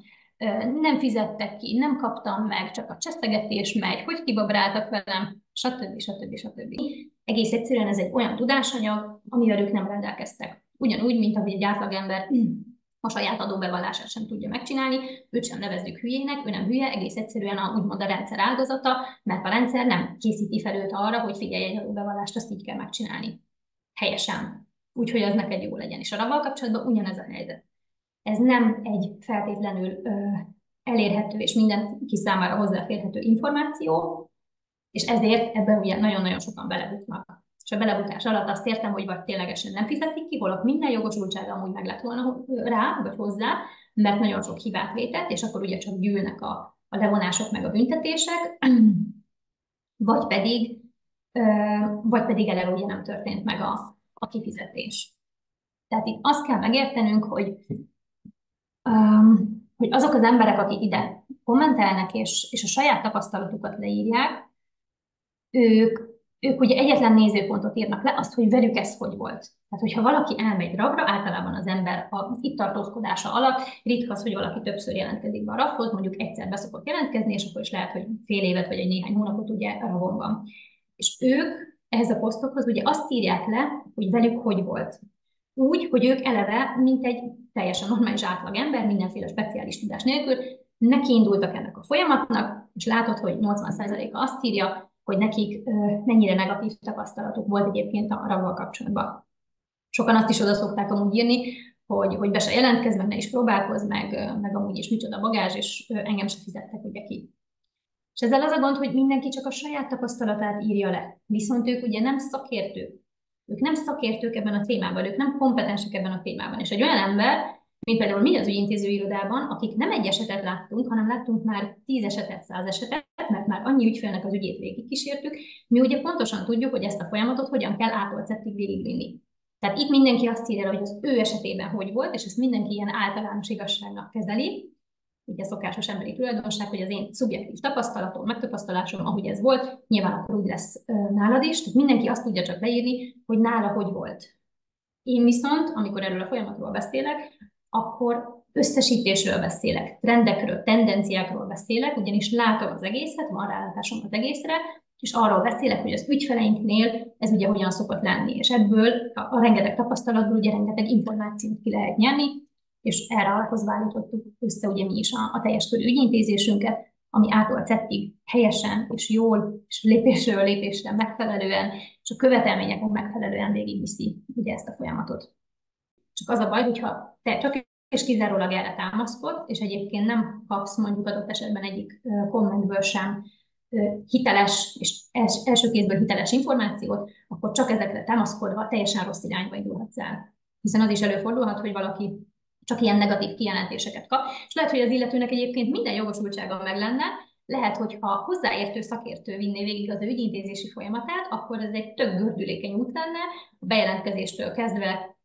nem fizettek ki, nem kaptam meg, csak a csesztegetés megy, hogy kibabráltak velem, stb. Egész egyszerűen ez egy olyan tudásanyag, amivel ők nem rendelkeztek. Ugyanúgy, mint ahogy egy átlagember a saját adóbevallását sem tudja megcsinálni, őt sem nevezzük hülyének, ő nem hülye, egész egyszerűen úgymond a rendszer áldozata, mert a rendszer nem készíti fel őt arra, hogy figyelj, egy adóbevallást, azt így kell megcsinálni. Helyesen. úgyhogy az neked jó legyen. És a RAV-val kapcsolatban ugyanez a helyzet. Ez nem egy feltétlenül elérhető és mindenki számára hozzáférhető információ, és ezért ebben ugye nagyon-nagyon sokan belebuknak. És a belebukás alatt azt értem, hogy vagy ténylegesen nem fizetik ki, holott minden jogosultsága amúgy meg lett volna rá, vagy hozzá, mert nagyon sok hibát vétett, és akkor ugye csak gyűlnek a levonások meg a büntetések, vagy pedig, vagy pedig eleve ugye nem történt meg a kifizetés. Tehát itt azt kell megértenünk, hogy azok az emberek, akik ide kommentelnek, és a saját tapasztalatukat leírják, ők ugye egyetlen nézőpontot írnak le, azt, hogy velük ez hogy volt. Tehát, hogyha valaki elmegy RAV-ra, általában az ember az itt tartózkodása alatt ritka az, hogy valaki többször jelentkezik be a RAV-hoz, mondjuk egyszer beszokott jelentkezni, és akkor is lehet, hogy fél évet vagy egy néhány hónapot ugye RAV-on van. És ők ehhez a posztokhoz ugye azt írják le, hogy velük hogy volt. Úgy, hogy ők eleve, mint egy teljesen normális átlag ember, mindenféle speciális tudás nélkül, nekiindultak ennek a folyamatnak, és látod, hogy 80%-a azt írja, hogy nekik mennyire negatív tapasztalatuk volt egyébként a RAV-val kapcsolatban. Sokan azt is oda szokták amúgy írni, hogy be se jelentkezz, meg ne is próbálkozz, meg amúgy is micsoda bagázs, és engem se fizettek ugye ki. És ezzel az a gond, hogy mindenki csak a saját tapasztalatát írja le. Viszont ők ugye nem szakértők. Ők nem szakértők ebben a témában, ők nem kompetensek ebben a témában. És egy olyan ember, mint például mi az ügyintéző irodában, akik nem egy esetet láttunk, hanem láttunk már 10 esetet, 100 esetet, mert már annyi ügyfélnek az ügyét végigkísértük, mi ugye pontosan tudjuk, hogy ezt a folyamatot hogyan kell A-tól Z-ig végigvinni. Tehát itt mindenki azt írja, hogy az ő esetében hogy volt, és ezt mindenki ilyen általános igazságnak kezeli, ugye szokásos emberi tulajdonság, hogy az én szubjektív tapasztalatom, megtapasztalásom, ahogy ez volt, nyilván akkor úgy lesz nálad is, tehát mindenki azt tudja csak leírni, hogy nála hogy volt. Én viszont, amikor erről a folyamatról beszélek, akkor összesítésről beszélek, trendekről, tendenciákról beszélek, ugyanis látom az egészet, van rálátásom az egészre, és arról beszélek, hogy az ügyfeleinknél ez ugye hogyan szokott lenni, és ebből a rengeteg tapasztalatból ugye rengeteg információt ki lehet nyerni, és erre alapozva állítottuk össze ugye mi is a teljes körű ügyintézésünket, ami A-tól Z-ig helyesen és jól, és lépésről lépésre megfelelően, és a követelményeknek megfelelően végigviszi ugye ezt a folyamatot. Csak az a baj, hogyha te csak és kizárólag erre támaszkodsz, és egyébként nem kapsz mondjuk adott esetben egyik kommentből sem hiteles és első kézből hiteles információt, akkor csak ezekre támaszkodva teljesen rossz irányba indulhatsz el. Hiszen az is előfordulhat, hogy valaki csak ilyen negatív kijelentéseket kap, és lehet, hogy az illetőnek egyébként minden jogosultsága meg lenne, lehet, hogy ha hozzáértő szakértő vinné végig az ügyintézési folyamatát, akkor ez egy tök gördülékeny út lenne, a bejelentkezéstől kezdve,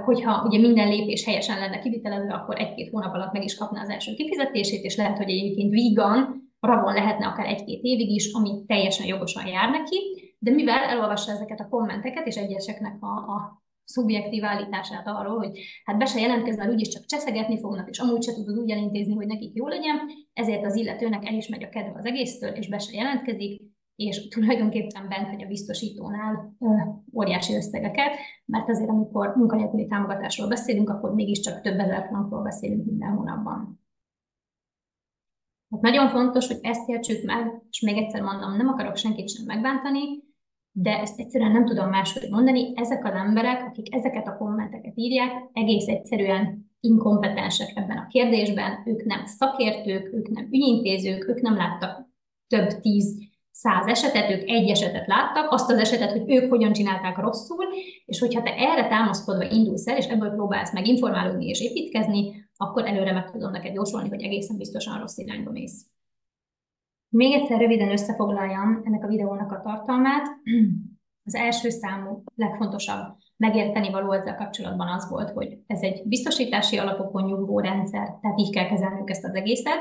hogyha ugye minden lépés helyesen lenne kivitelezve, akkor 1-2 hónap alatt meg is kapná az első kifizetését, és lehet, hogy egyébként vígan, RAV-on lehetne akár 1-2 évig is, ami teljesen jogosan jár neki, de mivel elolvassa ezeket a kommenteket, és egyeseknek a szubjektív állítását arról, hogy hát be se jelentkezz, mert úgyis csak cseszegetni fognak, és amúgy se tudod úgy elintézni, hogy nekik jó legyen, ezért az illetőnek el is megy a kedve az egésztől, és be se jelentkezik, és tulajdonképpen bent hagy a biztosítónál óriási összegeket, mert azért, amikor munkanélküli támogatásról beszélünk, akkor mégiscsak több ezer frankról beszélünk minden hónapban. Hát nagyon fontos, hogy ezt értsük meg, és még egyszer mondom, nem akarok senkit sem megbántani, de ezt egyszerűen nem tudom máshogy mondani, ezek az emberek, akik ezeket a kommenteket írják, egész egyszerűen inkompetensek ebben a kérdésben, ők nem szakértők, ők nem ügyintézők, ők nem láttak több 10-100 esetet, ők egy esetet láttak, azt az esetet, hogy ők hogyan csinálták rosszul, és hogyha te erre támaszkodva indulsz el, és ebből próbálsz meg informálódni és építkezni, akkor előre meg tudom neked jósolni, hogy egészen biztosan rossz irányba mész. Még egyszer röviden összefoglaljam ennek a videónak a tartalmát. Az első számú, legfontosabb megérteni való ezzel kapcsolatban az volt, hogy ez egy biztosítási alapokon nyugvó rendszer, tehát így kell kezelnünk ezt az egészet,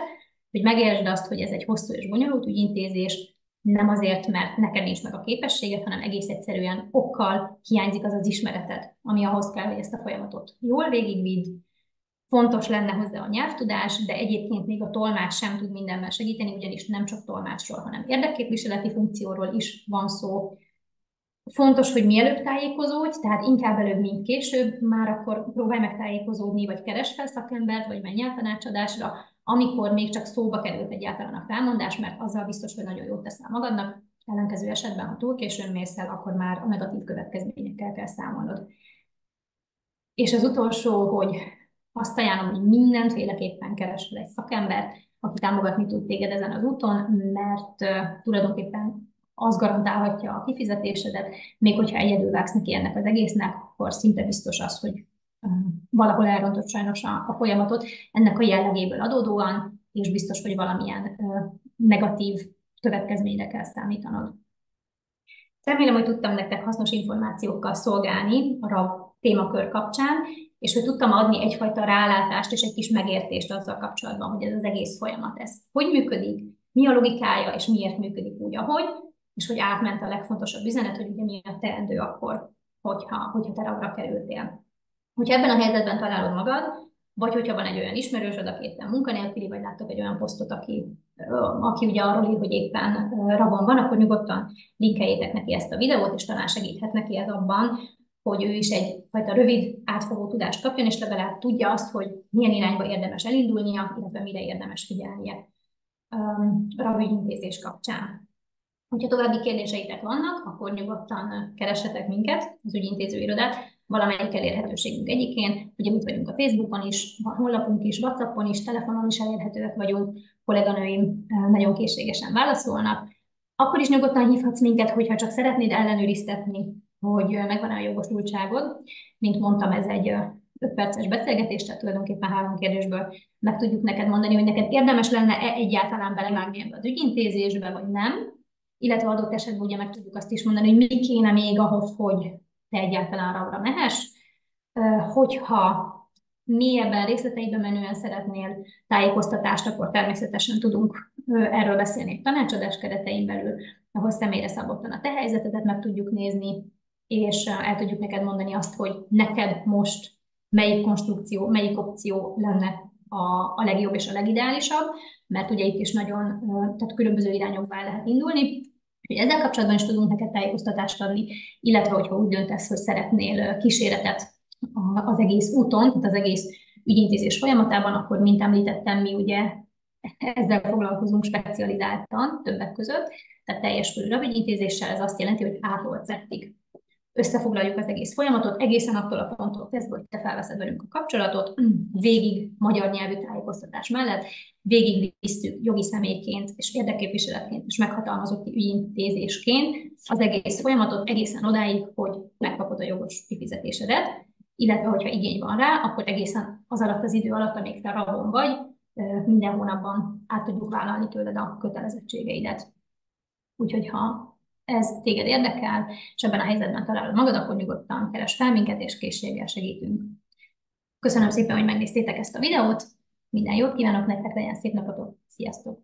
hogy megértsd azt, hogy ez egy hosszú és bonyolult ügyintézés, nem azért, mert neked nincs meg a képességed, hanem egész egyszerűen okkal hiányzik az az ismereted, ami ahhoz kell, hogy ezt a folyamatot jól végigvidd. Fontos lenne hozzá a nyelvtudás, de egyébként még a tolmács sem tud mindenben segíteni, ugyanis nem csak tolmácsról, hanem érdekképviseleti funkcióról is van szó. Fontos, hogy mielőbb tájékozódj, tehát inkább előbb, mint később, már akkor próbálj meg tájékozódni, vagy keresd fel szakembert, vagy menj el tanácsadásra, amikor még csak szóba került egyáltalán a felmondás, mert azzal biztos, hogy nagyon jót teszel magadnak, ellenkező esetben, ha túl későn mész el, akkor már a negatív következményekkel kell számolnod. És az utolsó, hogy azt ajánlom, hogy mindenféleképpen keresd fel egy szakembert, aki támogatni tud téged ezen az úton, mert tulajdonképpen az garantálhatja a kifizetésedet, még hogyha egyedül vágsz neki ennek az egésznek, akkor szinte biztos az, hogy valahol elrontott sajnos a folyamatot ennek a jellegéből adódóan, és biztos, hogy valamilyen negatív következményre kell számítanod. Remélem, hogy tudtam nektek hasznos információkkal szolgálni a RAV témakör kapcsán, és hogy tudtam adni egyfajta rálátást és egy kis megértést azzal kapcsolatban, hogy ez az egész folyamat, ez hogy működik, mi a logikája, és miért működik úgy, ahogy, és hogy átment a legfontosabb üzenet, hogy ugye mi a teendő akkor, hogyha te RAV-ra kerültél. Hogyha ebben a helyzetben találod magad, vagy hogyha van egy olyan ismerősöd, aki éppen munkanélküli, vagy láttok egy olyan posztot, aki ugye arról ír, hogy éppen rabon van, akkor nyugodtan linkeljétek neki ezt a videót, és talán segíthet neki ez abban, hogy ő is egyfajta rövid, átfogó tudást kapjon, és legalább tudja azt, hogy milyen irányba érdemes elindulnia, illetve mire érdemes figyelnie RAV ügyintézés kapcsán. Hogyha további kérdéseitek vannak, akkor nyugodtan keressetek minket, az ügyintéző irodát, valamelyik elérhetőségünk egyikén. Ugye itt vagyunk a Facebookon is, a honlapunk is, WhatsAppon is, telefonon is elérhetőek vagyunk, kolléganőim nagyon készségesen válaszolnak. Akkor is nyugodtan hívhatsz minket, hogyha csak szeretnéd ellenőriztetni, hogy megvan-e a jogosultságod. Mint mondtam, ez egy 5 perces beszélgetés, tehát tulajdonképpen 3 kérdésből meg tudjuk neked mondani, hogy neked érdemes lenne-e egyáltalán belevágni ebbe az ügyintézésbe, vagy nem. Illetve adott esetben ugye meg tudjuk azt is mondani, hogy mi kéne még ahhoz, hogy te egyáltalán RAV-ra mehess. Hogyha mélyebben, részleteiben menően szeretnél tájékoztatást, akkor természetesen tudunk erről beszélni egy tanácsadás keretein belül, ahol személyre szabottan a te helyzetedet meg tudjuk nézni, és el tudjuk neked mondani azt, hogy neked most melyik konstrukció, melyik opció lenne a legjobb és a legideálisabb, mert ugye itt is nagyon, tehát különböző irányokba el lehet indulni. Ezzel kapcsolatban is tudunk neked tájékoztatást adni, illetve hogyha úgy döntesz, hogy szeretnél kíséretet az egész úton, tehát az egész ügyintézés folyamatában, akkor, mint említettem, mi ugye ezzel foglalkozunk specializáltan többek között, tehát teljes körű ügyintézéssel, ez azt jelenti, hogy A-tól Z-ig összefoglaljuk az egész folyamatot, egészen attól a ponttól kezdve, hogy te felveszed velünk a kapcsolatot, végig magyar nyelvű tájékoztatás mellett, végig visszük jogi személyként és érdekképviseletként és meghatalmazott ügyintézésként az egész folyamatot egészen odáig, hogy megkapod a jogos kifizetésedet, illetve hogyha igény van rá, akkor egészen az alatt az idő alatt, amíg te rabon vagy, minden hónapban át tudjuk vállalni tőled a kötelezettségeidet. Úgyhogy ha ez téged érdekel, és ebben a helyzetben találod magad, akkor nyugodtan keresd fel minket, és készséggel segítünk. Köszönöm szépen, hogy megnéztétek ezt a videót, minden jót kívánok nektek, legyen szép napotok, sziasztok!